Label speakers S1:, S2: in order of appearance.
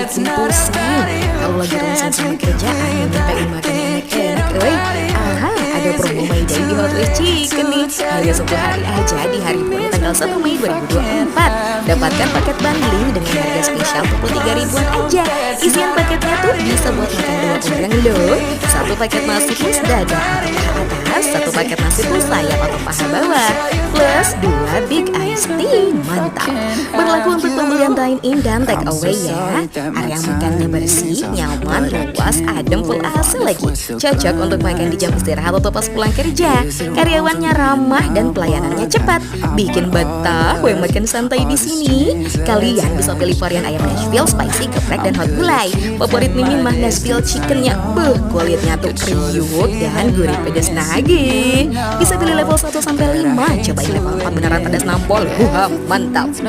S1: bikin pusing. Kalau lagi ronsen sama kerjaan yang pengen makan yang enak-enak, aha, ada promo My Day di Hot Wheels Chicken nih. Hanya 1 hari aja di hari Pon tanggal 1 Mei 2024. Dapatkan paket bundling dengan harga spesial 23 ribuan aja. Isian paketnya tuh bisa buat makan 2 orang loh. 1 paket nasi plus dada atau paha atas, 1 paket nasi plus sayap atau paha bawah, plus 2 big iced tea. Mantap. Berlaku untuk pembelian dine-in dan take away ya. Area makannya bersih, nyaman, luas, adem, full AC lagi. Cocok untuk makan di jam istirahat atau pas pulang kerja. Karyawannya ramah dan pelayanannya cepat. Bikin betah gue makan santai di sini. Kalian bisa pilih varian ayam Nashville, spicy, geprek, dan hot gulai. Favorit Mimin mah Nashville chickennya. Kulitnya tuh kriuk dan gurih pedas nagih. Bisa pilih level 1 sampai 5. Cobain level 4 beneran pedas nampol. Mantap.